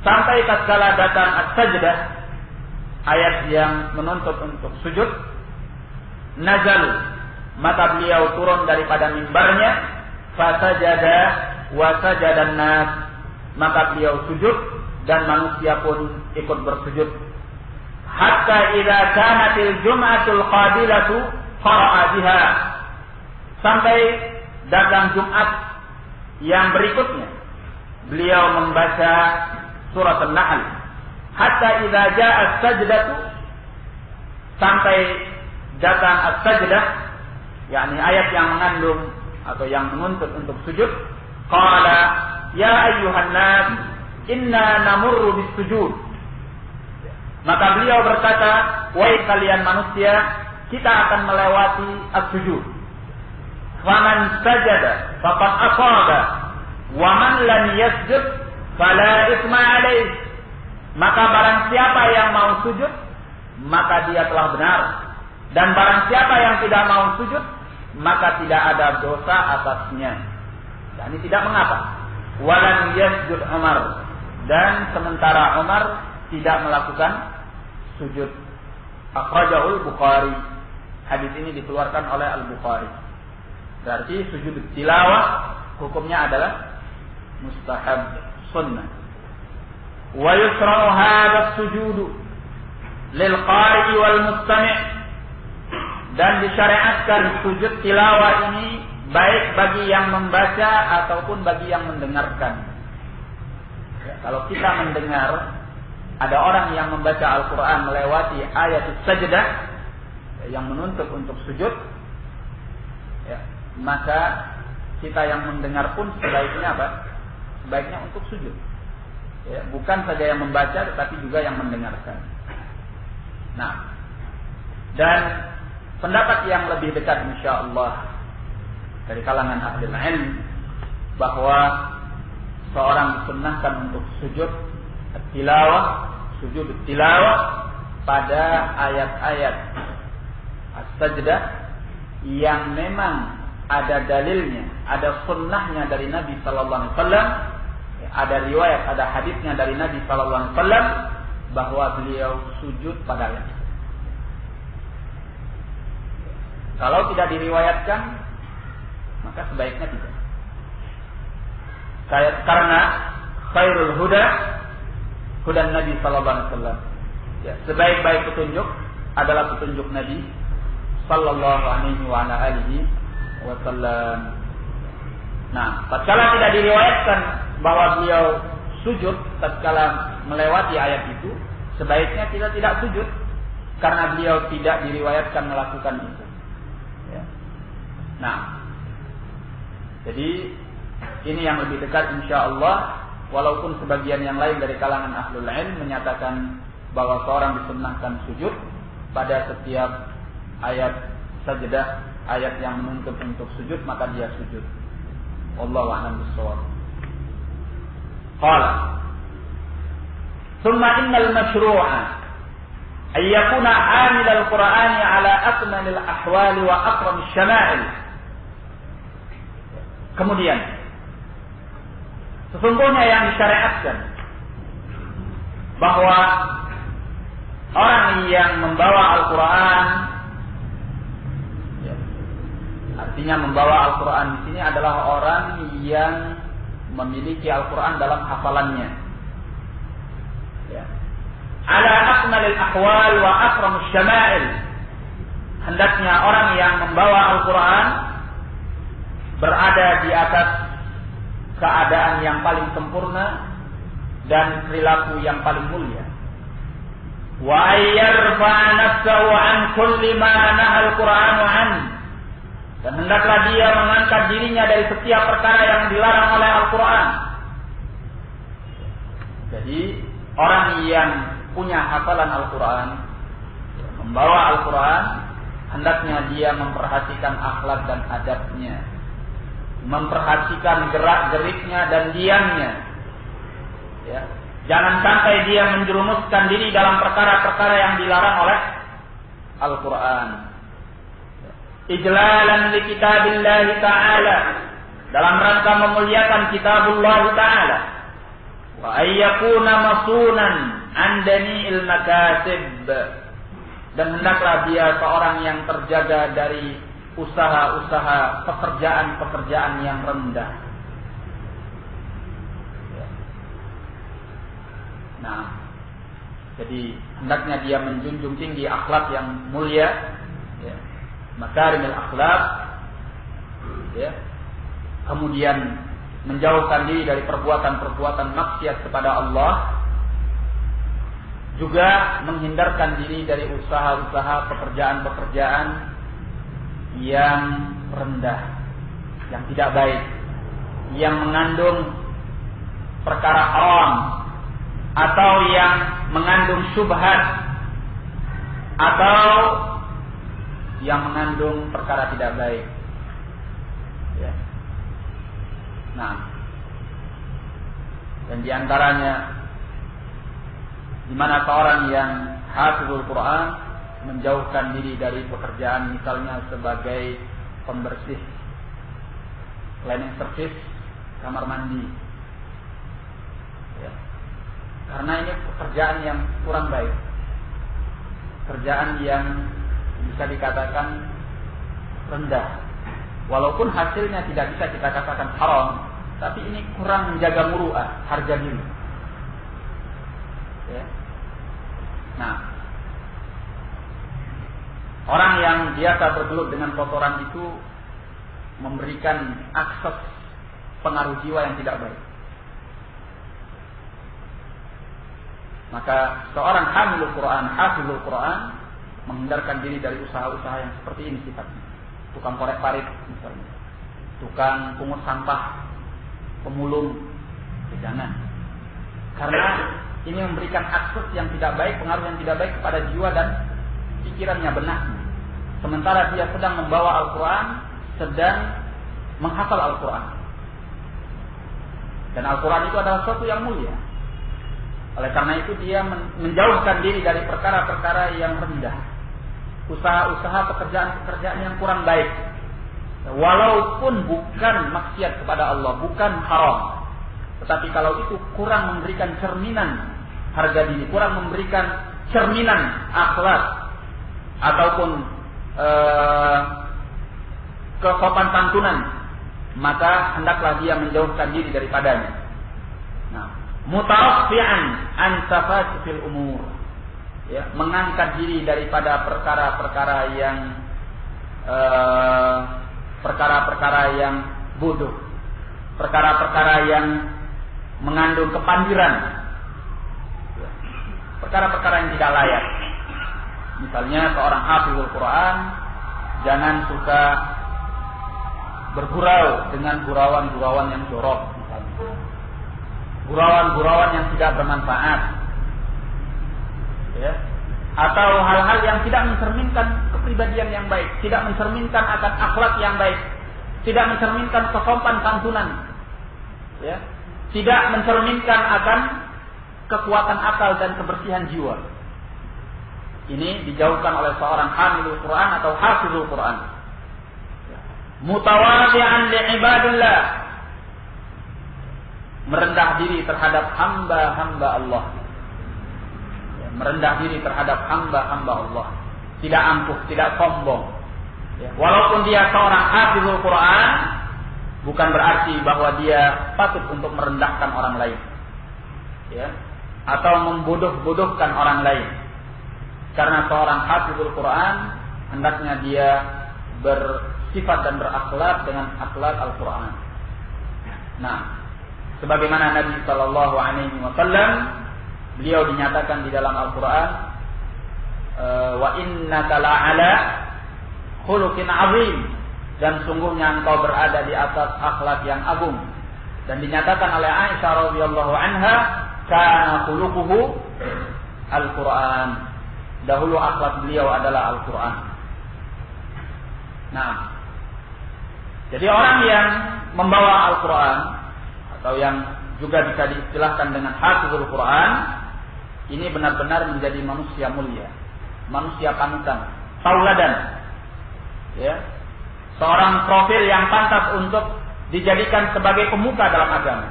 sampai tatkala datang as-sajdah, ayat yang menuntut untuk sujud, nazal, maka beliau turun daripada mimbarnya, fasajada wa sajadan nas, maka beliau sujud dan manusia pun ikut bersujud. Hatta idza kanatil jum'atul qabilatu qara'a biha, sampai datang Jumat yang berikutnya beliau membaca surat An-Nahl. Hatta idza jaa as-sajdatu, sampai datang as-sajdah, yakni ayat yang mengandung atau yang menuntut untuk sujud. Qala ya ayyuhan nas inna namurru bis-sujud, maka beliau berkata, wahai kalian manusia, kita akan melewati as-sujud. Faman sajada faqad asaba wa man lam yasjud fala isma alaih, maka barang siapa yang mau sujud maka dia telah benar, dan barang siapa yang tidak mau sujud maka tidak ada dosa atasnya. Dan ini tidak mengapa. Walam yasjud Umar, dan sementara Umar tidak melakukan sujud. Akhrajahul Bukhari. Hadis ini dikeluarkan oleh Al-Bukhari. Berarti sujud tilawah hukumnya adalah mustahab, sunnah. Wa yusra'u hadha as-sujudu lil qari'i wal mustami', dan disyariatkan sujud tilawah ini baik bagi yang membaca ataupun bagi yang mendengarkan. Ya, kalau kita mendengar ada orang yang membaca Al-Quran melewati ayat sajdah yang menuntut untuk sujud, ya, maka kita yang mendengar pun sebaiknya apa? Sebaiknya untuk sujud. Ya, bukan saja yang membaca tetapi juga yang mendengarkan. Nah, dan pendapat yang lebih dekat insyaallah dari kalangan ahli ilmu bahwa seorang disunnahkan untuk sujud tilawah pada ayat-ayat as-sajdah yang memang ada dalilnya, ada sunnahnya dari Nabi sallallahu alaihi wasallam, ada riwayat, ada hadisnya dari Nabi sallallahu alaihi wasallam bahwa beliau sujud pada ayat itu. Kalau tidak diriwayatkan, maka sebaiknya tidak. Karena khairul huda hudan Nabi sallallahu alaihi wasallam. Ya, sebaik-baik petunjuk adalah petunjuk Nabi sallallahu alaihi wa ala alihi wasallam. Nah, tatkala tidak diriwayatkan bahwa beliau sujud tatkala melewati ayat itu, sebaiknya kita tidak sujud karena beliau tidak diriwayatkan melakukan itu. Ya. Nah, jadi ini yang lebih dekat insyaallah, walaupun sebagian yang lain dari kalangan ahlul ilm menyatakan bahwa seorang disunnahkan sujud pada setiap ayat sajdah, ayat yang menuntut untuk sujud, maka dia sujud. Wallahu a'lam bissawab. Qala thumma innal mashru'a ay yakuna 'amil al-Qur'ani 'ala akmal al-ahwal wa akram asy-syama'il. Kemudian sesungguhnya yang disyariatkan bahwa orang yang membawa Al-Quran, ya, artinya membawa Al-Quran di sini adalah orang yang memiliki Al-Quran dalam hafalannya. Ya. Ala akmalil ahwal wa akramus syama'il. Hendaknya orang yang membawa Al-Quran berada di atas keadaan yang paling sempurna dan perilaku yang paling mulia. Wa ayyarfa'a nafsahu an kulli ma naha al-Qur'anu an, dan hendaklah dia mengangkat dirinya dari setiap perkara yang dilarang oleh Al-Quran. Jadi orang yang punya hafalan Al-Quran, membawa Al-Quran, hendaknya dia memperhatikan akhlak dan adabnya, memperhatikan gerak-geriknya dan diamnya. Ya. Jangan sampai dia menjerumuskan diri dalam perkara-perkara yang dilarang oleh Al-Quran. Ijlalan li kitabillah ta'ala, dalam rangka memuliakan kitabullah ta'ala. Wa ayyakuna masunan andani il-makasib, dan hendaklah dia seorang yang terjaga dari usaha-usaha, pekerjaan-pekerjaan yang rendah. Nah, jadi hendaknya dia menjunjung tinggi akhlak yang mulia, ya, makarimul akhlak, ya, kemudian menjauhkan diri dari perbuatan-perbuatan maksiat kepada Allah, juga menghindarkan diri dari usaha-usaha pekerjaan-pekerjaan yang rendah, yang tidak baik, yang mengandung perkara haram, atau yang mengandung syubhat, atau yang mengandung perkara tidak baik. Ya. Nah, dan diantaranya di mana seorang yang hafizul Quran menjauhkan diri dari pekerjaan misalnya sebagai pembersih, cleaning service, kamar mandi. Ya. Karena ini pekerjaan yang kurang baik, pekerjaan yang bisa dikatakan rendah. Walaupun hasilnya tidak bisa kita katakan haram, tapi ini kurang menjaga muru'ah, harga diri. Ya. Nah, orang yang biasa bergelut dengan kotoran itu memberikan akses pengaruh jiwa yang tidak baik. Maka seorang hamilul Quran, hafizul Quran, menghindarkan diri dari usaha-usaha yang seperti ini sifatnya. Tukang korek parit misalnya, tukang pungut sampah, pemulung, jangan. Karena ini memberikan akses yang tidak baik, pengaruh yang tidak baik kepada jiwa dan pikirannya, benaknya. Sementara dia sedang membawa Al-Quran, sedang menghafal Al-Quran. Dan Al-Quran itu adalah sesuatu yang mulia. Oleh karena itu dia menjauhkan diri dari perkara-perkara yang rendah, usaha-usaha pekerjaan-pekerjaan yang kurang baik, walaupun bukan maksiat kepada Allah, bukan haram, tetapi kalau itu kurang memberikan cerminan harga diri, kurang memberikan cerminan akhlak ataupun kesopan santunan, maka hendaklah dia menjauhkan diri daripadanya. Nah, mutarafi'an an tafasifil umur, ya, mengangkat diri daripada perkara-perkara yang bodoh, perkara-perkara yang mengandung kepandiran, perkara-perkara yang tidak layak. Misalnya seorang hafizul Quran jangan suka bergurau dengan gurauan-gurauan yang jorok, misalnya gurauan-gurauan yang tidak bermanfaat, ya, atau hal-hal yang tidak mencerminkan kepribadian yang baik, tidak mencerminkan akan akhlak yang baik, tidak mencerminkan kesopan santunan, ya, tidak mencerminkan akan kekuatan akal dan kebersihan jiwa. Ini dijauhkan oleh seorang hamilul Quran atau hafizul Quran. Mutawadhi'an li'ibadillah, merendah diri terhadap hamba-hamba Allah, ya, merendah diri terhadap hamba-hamba Allah, tidak angkuh, tidak sombong, ya. Walaupun dia seorang hafizul Quran, bukan berarti bahwa dia patut untuk merendahkan orang lain, ya, atau membodoh-bodohkan orang lain. Karena seorang hafizul Quran hendaknya dia bersifat dan berakhlak dengan akhlak Al-Quran. Nah, sebagaimana Nabi Sallallahu Alaihi Wasallam, beliau dinyatakan di dalam Al-Quran, wa innaka la'ala khuluqin azim, dan sungguhnya engkau berada di atas akhlak yang agung. Dan dinyatakan oleh Aisyah radhiyallahu anha, kana khuluquhu Al-Quran, dahulu akhlak beliau adalah Al-Quran. Nah, jadi orang yang membawa Al-Quran atau yang juga bisa diistilahkan dengan hafizul Quran, ini benar-benar menjadi manusia mulia, manusia panutan, tauladan, ya, seorang profil yang pantas untuk dijadikan sebagai pemuka dalam agama.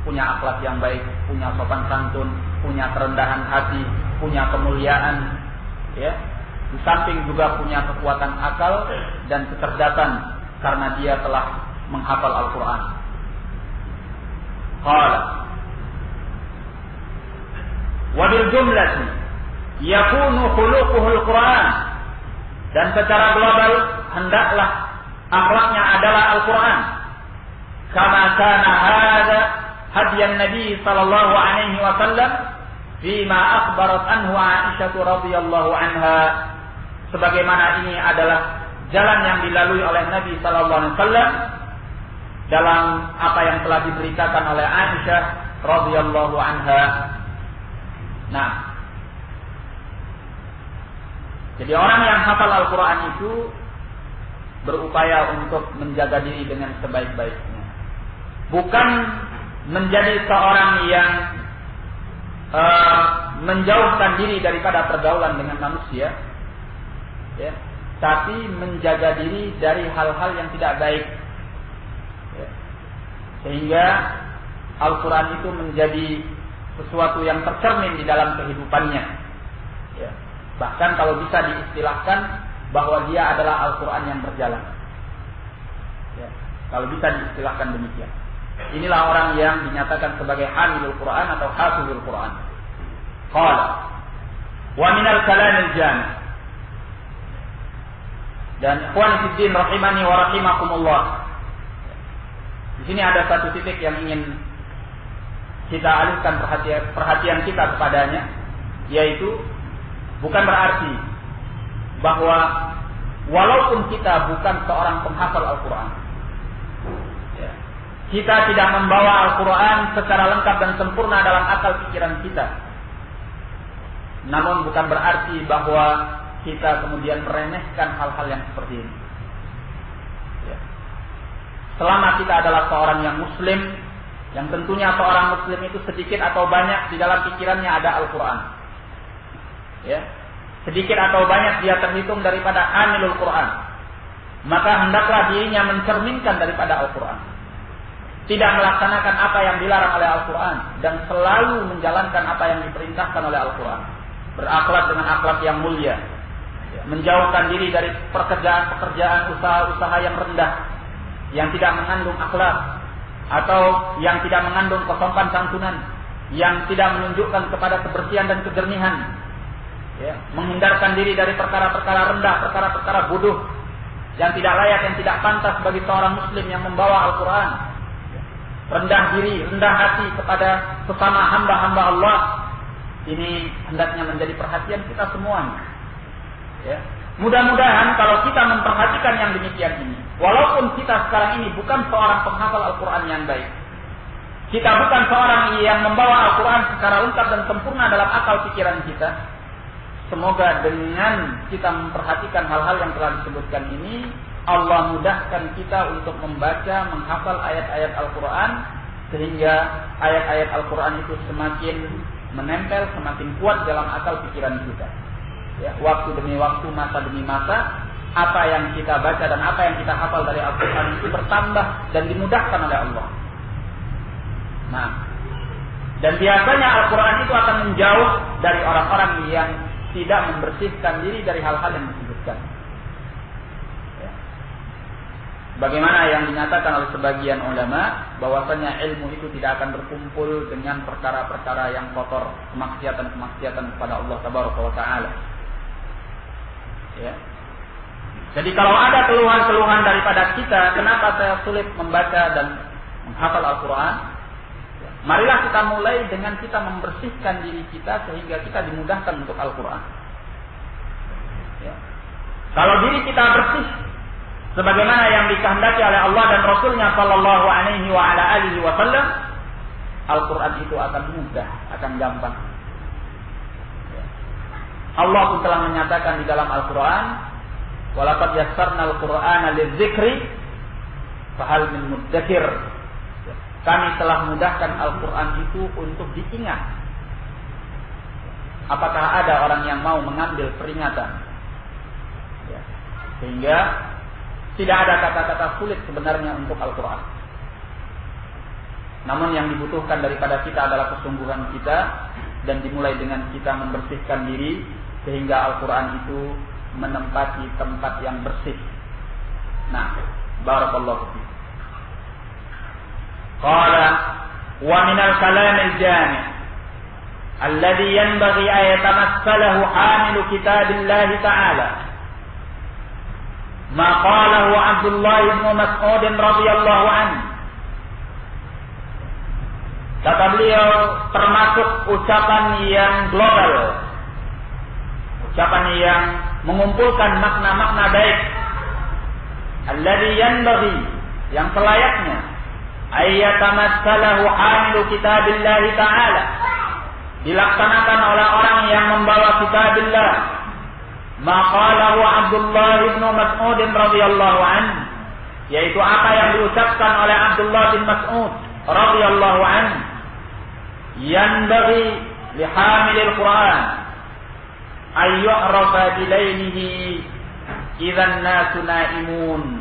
Punya akhlak yang baik, punya sopan santun, punya kerendahan hati, punya kemuliaan, ya, di samping juga punya kekuatan akal dan kecerdasan karena dia telah menghafal Al-Quran. Qala wa bil jumlati yakunu khuluquhul Quran, dan secara global hendaklah akhlaknya adalah Al-Quran. Kama kana hada hadiyan Nabi sallallahu alaihi wasallam fima akhbarat anhu Aisyah radhiyallahu anha, sebagaimana ini adalah jalan yang dilalui oleh Nabi sallallahu alaihi wasallam dalam apa yang telah diberitakan oleh Aisyah radhiyallahu anha. Nah, jadi orang yang hafal Al-Quran itu berupaya untuk menjaga diri dengan sebaik-baiknya, bukan menjadi seorang yang menjauhkan diri daripada pergaulan dengan manusia, ya, tapi menjaga diri dari hal-hal yang tidak baik, ya, sehingga Al-Quran itu menjadi sesuatu yang tercermin di dalam kehidupannya, ya. Bahkan kalau bisa diistilahkan bahwa dia adalah Al-Quran yang berjalan, ya, kalau bisa diistilahkan demikian. Inilah orang yang dinyatakan sebagai hamilul Quran atau hafizul Quran. Qala wa minal kalamil jami'. Dan ikhwan fiddin rahimani wa rahimakumullah, di sini ada satu titik yang ingin kita alihkan perhatian kita kepadanya, yaitu bukan berarti bahwa walaupun kita bukan seorang penghafal Al-Quran, ya, kita tidak membawa Al-Quran secara lengkap dan sempurna dalam akal pikiran kita, namun bukan berarti bahwa kita kemudian meremehkan hal-hal yang seperti ini, ya. Selama kita adalah seorang yang muslim, yang tentunya seorang muslim itu sedikit atau banyak di dalam pikirannya ada Al-Quran, ya, sedikit atau banyak dia terhitung daripada hamilul Quran, maka hendaklah dirinya mencerminkan daripada Al-Quran, tidak melaksanakan apa yang dilarang oleh Al-Quran, dan selalu menjalankan apa yang diperintahkan oleh Al-Quran, berakhlak dengan akhlak yang mulia, menjauhkan diri dari pekerjaan-pekerjaan, usaha-usaha yang rendah, yang tidak mengandung akhlak, atau yang tidak mengandung kesopan santunan, yang tidak menunjukkan kepada kebersihan dan kejernihan, ya, menghindarkan diri dari perkara-perkara rendah, perkara-perkara bodoh, yang tidak layak, yang tidak pantas bagi seorang muslim yang membawa Al-Quran. Rendah diri, rendah hati kepada sesama hamba-hamba Allah, ini hendaknya menjadi perhatian kita semuanya, ya. Mudah-mudahan kalau kita memperhatikan yang demikian ini, walaupun kita sekarang ini bukan seorang penghafal Al-Quran yang baik, kita bukan seorang yang membawa Al-Quran secara lengkap dan sempurna dalam akal pikiran kita, semoga dengan kita memperhatikan hal-hal yang telah disebutkan ini, Allah mudahkan kita untuk membaca, menghafal ayat-ayat Al-Quran, sehingga ayat-ayat Al-Quran itu semakin menempel, semakin kuat dalam akal pikiran kita, ya, waktu demi waktu, masa demi masa, apa yang kita baca dan apa yang kita hafal dari Al-Quran itu bertambah dan dimudahkan oleh Allah. Nah, dan biasanya Al-Quran itu akan menjauh dari orang-orang yang tidak membersihkan diri dari hal-hal yang disebutkan, ya. Bagaimana yang dinyatakan oleh sebagian ulama, bahwasanya ilmu itu tidak akan berkumpul dengan perkara-perkara yang kotor, kemaksiatan-kemaksiatan kepada Allah Tabaraka wa Ta'ala, ya. Jadi kalau ada keluhan-keluhan daripada kita, kenapa saya sulit membaca dan menghafal Al-Quran, marilah kita mulai dengan kita membersihkan diri kita sehingga kita dimudahkan untuk Al-Quran, ya. Kalau diri kita bersih sebagaimana yang dikehendaki oleh Allah dan Rasulnya Sallallahu Alaihi Wasallam, Al-Quran itu akan mudah, akan gampang, ya. Allah pun telah menyatakan di dalam Al-Quran, walaqad yassarnal Qur'ana lidzikri fahal min mudzakir. Kami telah mudahkan Al-Quran itu untuk diingat. Apakah ada orang yang mau mengambil peringatan, ya. Sehingga tidak ada kata-kata sulit sebenarnya untuk Al-Quran. Namun yang dibutuhkan daripada kita adalah kesungguhan kita, dan dimulai dengan kita membersihkan diri sehingga Al-Quran itu menempati tempat yang bersih. Nah, barakallahu fiik. Qala wa min al-kalam al-jami' alladhi yanbaghi an yatamassalahu hamilu kitabillah ta'ala ma qalahu Abdullah bin Mas'ud radhiyallahu anhu. Kata beliau, termasuk ucapan yang global, ucapan yang mengumpulkan makna-makna baik, alladhi yanbaghi, yang selayaknya, ayyatamassalahu hamilu kitabillah ta'ala, dilaksanakan oleh orang yang membawa kitabillah, maqalahu Abdullah bin Mas'ud radhiyallahu anhu, yaitu apa yang diucapkan oleh Abdullah bin Mas'ud radhiyallahu anhu, yanbaghi lihamilil Quran ayyu'rafa bilailihi idzan nasu naimun.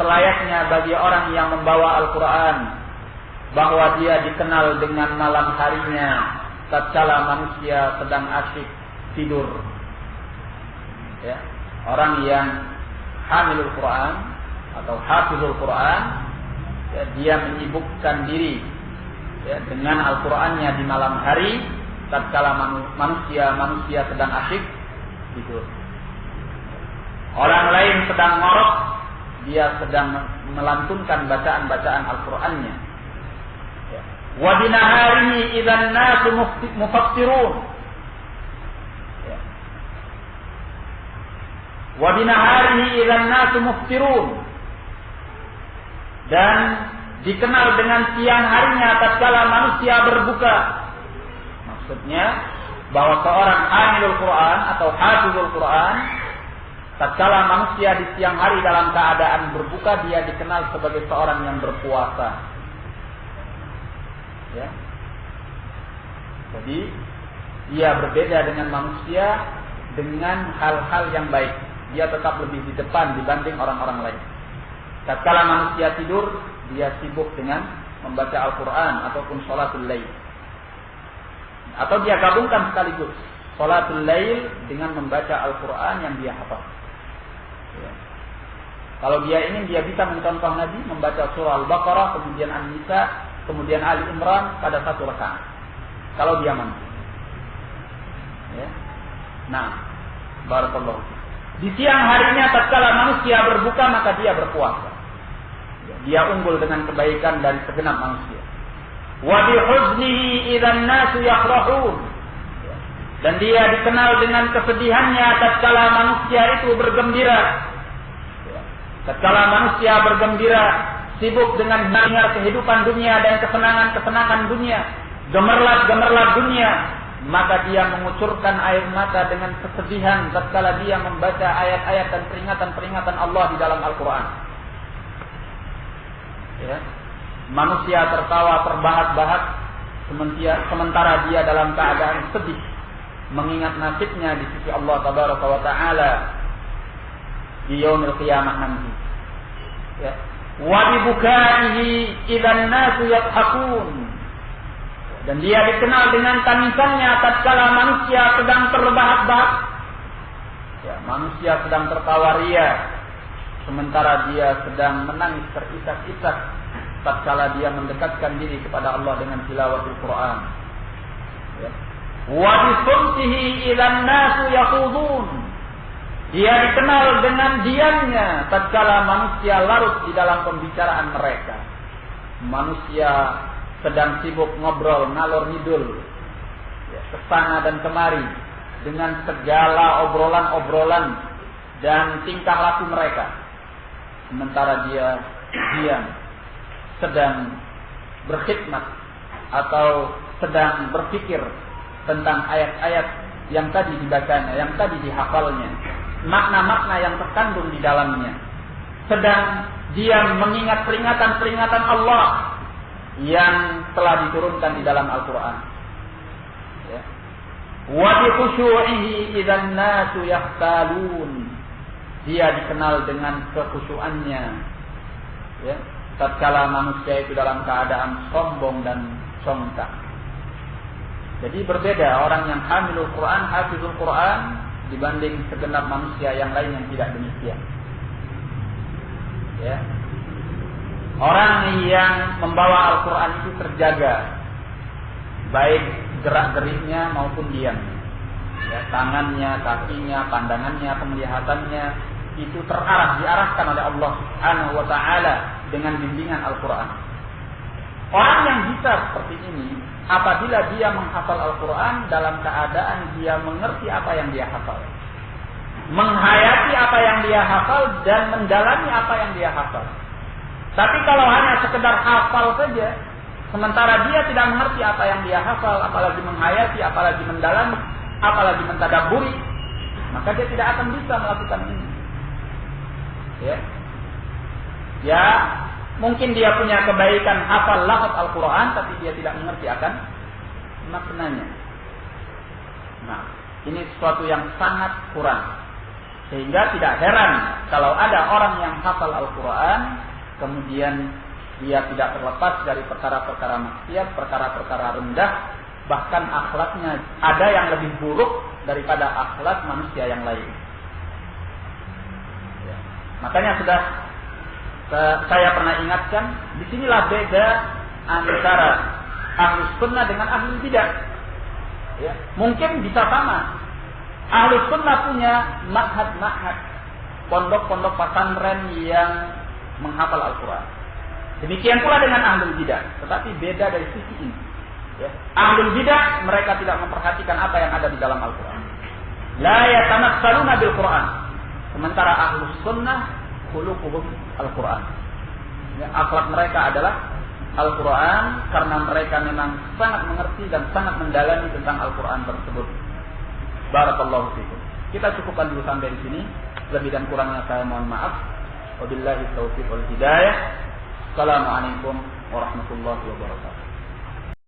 Selayaknya bagi orang yang membawa Al-Quran bahwa dia dikenal dengan malam harinya tatkala manusia sedang asyik tidur. Ya, orang yang hamilul Quran atau hafizul Quran, ya, dia menyibukkan diri, ya, dengan Al-Qurannya di malam hari tatkala manusia sedang asyik tidur. Orang lain sedang ngorok, dia sedang melantunkan bacaan-bacaan Al-Qurannya. Ya. Wa binaharihi idzan nasu mufassirun. Ya. Wa binaharihi idzan nasu muftirun. Dan dikenal dengan siang harinya tatkala manusia berbuka. Maksudnya bahwa seorang hamilul Quran atau hafizul Quran, tatkala manusia di siang hari dalam keadaan berbuka, dia dikenal sebagai seorang yang berpuasa. Ya. Jadi dia berbeda dengan manusia dengan hal-hal yang baik. Dia tetap lebih di depan dibanding orang-orang lain. Tatkala manusia tidur, dia sibuk dengan membaca Al-Quran ataupun sholatul lail. Atau dia gabungkan sekaligus sholatul lail dengan membaca Al-Quran yang dia hafal. Ya. Kalau dia ingin, dia bisa mencontoh Nabi membaca surah Al-Baqarah, kemudian An-Nisa, kemudian Ali Imran pada satu rakaat. Kalau dia mampu. Ya. Nah, barakallahu. Di siang harinya tatkala manusia berbuka, maka dia berpuasa. Dia unggul dengan kebaikan dari segenap manusia. Wa bi huznihi idzan nasu yafrahun. Dan dia dikenal dengan kesedihannya tatkala manusia itu bergembira. Tatkala manusia bergembira, sibuk dengan mendengar kehidupan dunia dan kesenangan-kesenangan dunia, gemerlap-gemerlap dunia, maka dia mengucurkan air mata dengan kesedihan tatkala dia membaca ayat-ayat dan peringatan-peringatan Allah di dalam Al-Quran. Ya. Manusia tertawa terbahak-bahak sementara dia dalam keadaan sedih, mengingat nasibnya di sisi Allah Tabaraka wa Ta'ala di yaumil qiyamah nanti. Ya. Wa bi bukaihi idzan nasu yadhakun. Dan dia dikenal dengan tangisannya tatkala manusia sedang terbahak-bahak. Ya, manusia sedang tertawa ria, sementara dia sedang menangis terisak-isak tatkala dia mendekatkan diri kepada Allah dengan tilawatul Quran. Ya. Wa bi sumtihi idzan nasu yaqudun. Dia dikenal dengan diamnya tatkala manusia larut di dalam pembicaraan mereka. Manusia sedang sibuk ngobrol ngalor ngidul, ya, kesana dan kemari dengan segala obrolan-obrolan dan tingkah laku mereka, sementara dia diam, sedang berkhidmat atau sedang berpikir tentang ayat-ayat yang tadi dibacanya, yang tadi dihafalnya, makna-makna yang terkandung di dalamnya. Sedang dia mengingat peringatan-peringatan Allah yang telah diturunkan di dalam Al-Quran. Ya. Wa bi khushu'ihi idzan nasu yahtalun. Dia dikenal dengan kekhusyuannya. Ya. Tatkala manusia itu dalam keadaan sombong dan congkak. Jadi berbeda orang yang hamilul Quran, hafizul Quran dibanding segenap manusia yang lain yang tidak demikian. Ya. Orang yang membawa Al-Quran itu terjaga, baik gerak-geriknya maupun diam. Ya, tangannya, kakinya, pandangannya, penglihatannya itu diarahkan oleh Allah Subhanahu wa taala dengan bimbingan Al-Quran. Orang yang bisa seperti ini, apabila dia menghafal Al-Quran dalam keadaan dia mengerti apa yang dia hafal, menghayati apa yang dia hafal dan mendalami apa yang dia hafal. Tapi kalau hanya sekedar hafal saja, sementara dia tidak mengerti apa yang dia hafal, apalagi menghayati, apalagi mendalami, apalagi mentadabburi, maka dia tidak akan bisa melakukan ini. Ya, mungkin dia punya kebaikan hafal lafaz Al-Quran, tapi dia tidak mengerti akan maknanya. Nah, ini sesuatu yang sangat kurang. Sehingga tidak heran kalau ada orang yang hafal Al-Quran, kemudian dia tidak terlepas dari perkara-perkara maksiat, perkara-perkara rendah, bahkan akhlaknya ada yang lebih buruk daripada akhlak manusia yang lain. Ya. Makanya sudah saya pernah ingatkan, disinilah beda antara Ahlus Sunnah dengan Ahlul Bidah. Ya. Mungkin bisa sama. Ahlus Sunnah punya ma'had, pondok-pondok pesantren yang menghafal Al-Quran. Demikian pula dengan Ahlul Bidah, tetapi beda dari sisi ini. Ya. Ahlul Bidah mereka tidak memperhatikan apa yang ada di dalam Al-Quran. La yatanassaluna bil Quran. Sementara Ahlus Sunnah khuluquhum Al-Quran. Ya, akhlak mereka adalah Al-Quran karena mereka memang sangat mengerti dan sangat mendalami tentang Al-Quran tersebut. Barakallahu fikum. Kita cukupkan dulu sampai di sini. Lebih dan kurangnya saya mohon maaf. Wabillahi taufiq wal hidayah. Assalamualaikum warahmatullahi wabarakatuh.